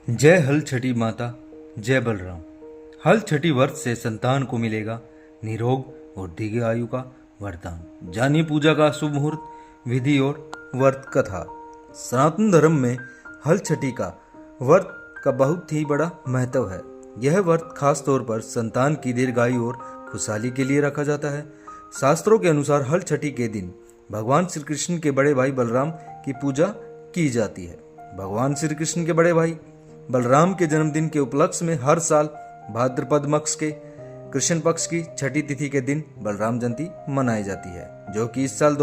जय हल छठी माता, जय बलराम। हल छठी व्रत से संतान को मिलेगा निरोग और दीर्घ आयु का वरदान। जानिए पूजा का शुभ मुहूर्त, विधि और व्रत कथा। सनातन धर्म में हल छठी का व्रत का बहुत ही बड़ा महत्व है। यह व्रत खास तौर पर संतान की दीर्घायु और खुशहाली के लिए रखा जाता है। शास्त्रों के अनुसार हल छठी के दिन भगवान श्री कृष्ण के बड़े भाई बलराम की पूजा की जाती है। भगवान श्री कृष्ण के बड़े भाई बलराम के जन्मदिन के उपलक्ष्य में हर साल भाद्रपद मास के कृष्ण पक्ष की छठी तिथि के दिन बलराम जयंती मनाई जाती है, जो कि इस साल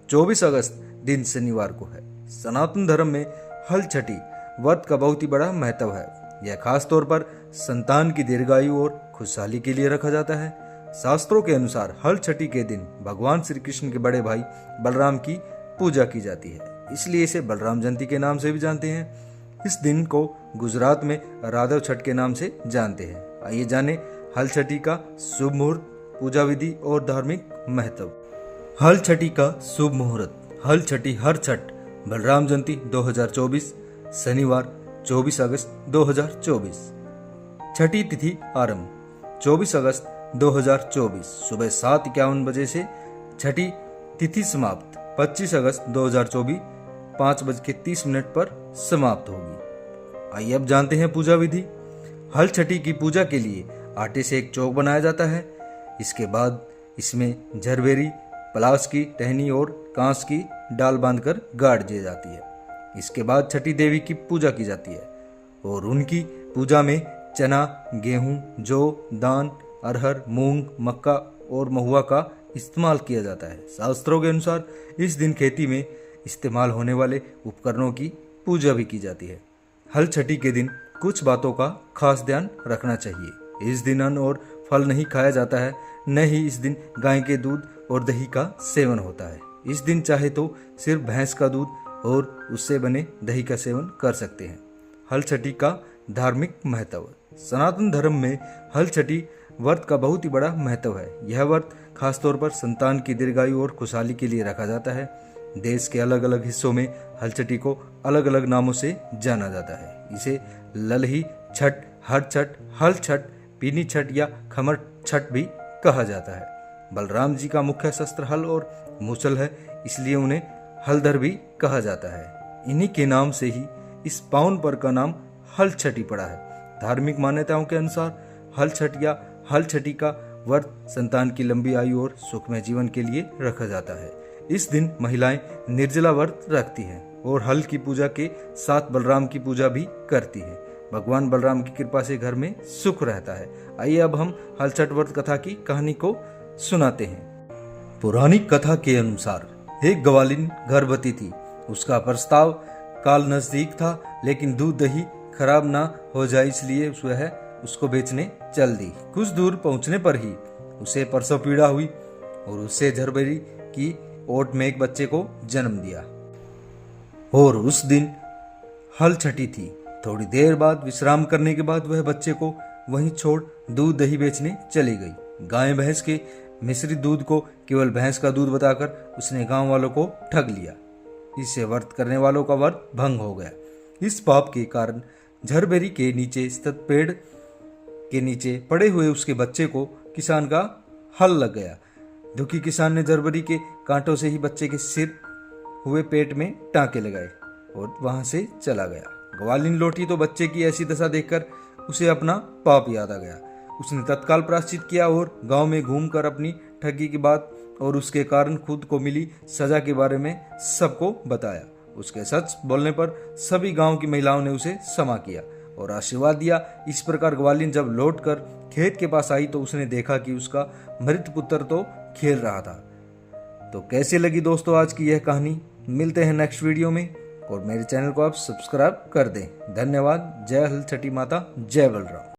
24 अगस्त दिन शनिवार को है। सनातन धर्म में हल छठी व्रत का बहुत ही बड़ा महत्व है। यह खास तौर पर संतान की दीर्घायु और खुशहाली के लिए रखा जाता है। शास्त्रों के अनुसार हल छठी के दिन भगवान श्री कृष्ण के बड़े भाई बलराम की पूजा की जाती है, इसलिए इसे बलराम जयंती के नाम से भी जानते हैं। इस दिन को गुजरात में राधव छठ के नाम से जानते हैं। आइए जाने हल छठी का शुभ मुहूर्त, पूजा विधि और धार्मिक महत्व। हल छठी का शुभ मुहूर्त। हल छठी हर छठ बलराम जयंती 2024 शनिवार 24 अगस्त 2024। छठी तिथि आरंभ 24 अगस्त 2024 सुबह 7:51 बजे से। छठी तिथि समाप्त 25 अगस्त 2024 5:30 पर समाप्त होगी। आइए अब जानते हैं पूजा विधि। हल छठी की पूजा के लिए आटे से एक चौक बनाया जाता है। इसके बाद इसमें झरबेरी, पलाश की टहनी और कांस की डाल बांधकर गाड़ दी जाती है। इसके बाद छठी देवी की पूजा की जाती है और उनकी पूजा में चना, गेहूं, जौ, दान, अरहर, मूंग, मक्का और महुआ का इस्तेमाल किया जाता है। शास्त्रों के अनुसार इस दिन खेती में इस्तेमाल होने वाले उपकरणों की पूजा भी की जाती है। हल छठी के दिन कुछ बातों का खास ध्यान रखना चाहिए। इस दिन अन्न और फल नहीं खाया जाता है, न ही इस दिन गाय के दूध और दही का सेवन होता है। इस दिन चाहे तो सिर्फ भैंस का दूध और उससे बने दही का सेवन कर सकते हैं। हल छठी का धार्मिक महत्व। सनातन धर्म में हल छठी व्रत का बहुत ही बड़ा महत्व है। यह व्रत खासतौर पर संतान की दीर्घायु और खुशहाली के लिए रखा जाता है। देश के अलग अलग हिस्सों में हल छठी को अलग अलग नामों से जाना जाता है। इसे ललही छठ, हर छठ, हल छठ, पीनी छठ या खमर छठ भी कहा जाता है। बलराम जी का मुख्य शस्त्र हल और मूसल है, इसलिए उन्हें हलधर भी कहा जाता है। इन्हीं के नाम से ही इस पावन पर्व का नाम हल छठी पड़ा है। धार्मिक मान्यताओं के अनुसार हल छठ या हल छठी का व्रत संतान की लंबी आयु और सुखमय जीवन के लिए रखा जाता है। इस दिन महिलाएं निर्जला व्रत रखती हैं और हल की पूजा के साथ बलराम की पूजा भी करती है। भगवान बलराम की कृपा से घर में सुख रहता है। आइए अब हम हल छठ व्रत कथा की कहानी को सुनाते हैं। पौराणिक कथा के अनुसार एक ग्वालिन गर्भवती थी। उसका प्रस्ताव काल नजदीक था, लेकिन दूध दही खराब ना हो जाए इसलिए वह उसको बेचने चल दी। कुछ दूर पहुंचने पर ही उसे प्रसव पीड़ा हुई और उससे झरबेरी की ओट में एक बच्चे को जन्म दिया और उस दिन हल छठी थी। थोड़ी देर बाद विश्राम करने के बाद वह बच्चे को वहीं छोड़ दूध दही बेचने चली गई। गाय भैंस के मिश्रित दूध को केवल भैंस का दूध बताकर उसने गांव वालों को ठग लिया। इससे व्रत करने वालों का व्रत भंग हो गया। इस पाप के कारण झरबेरी के नीचे स्थित पेड़ के नीचे पड़े हुए उसके बच्चे को किसान का हल लग गया। दुखी किसान ने झरबेरी के कांटों से ही बच्चे के सिर हुए पेट में टांके लगाए और वहां से चला गया। ग्वालिन लौटी तो बच्चे की ऐसी दशा देखकर उसे अपना पाप याद आ गया। उसने तत्काल प्रायश्चित किया और गांव में घूमकर अपनी ठगी की बात और उसके कारण खुद को मिली सजा के बारे में सबको बताया। उसके सच बोलने पर सभी गांव की महिलाओं ने उसे क्षमा किया और आशीर्वाद दिया। इस प्रकार ग्वालिन जब लौटकर खेत के पास आई तो उसने देखा कि उसका मृत पुत्र तो खेल रहा था। तो कैसी लगी दोस्तों आज की यह कहानी? मिलते हैं नेक्स्ट वीडियो में और मेरे चैनल को आप सब्सक्राइब कर दें। धन्यवाद। जय हल छठी माता, जय बलराम।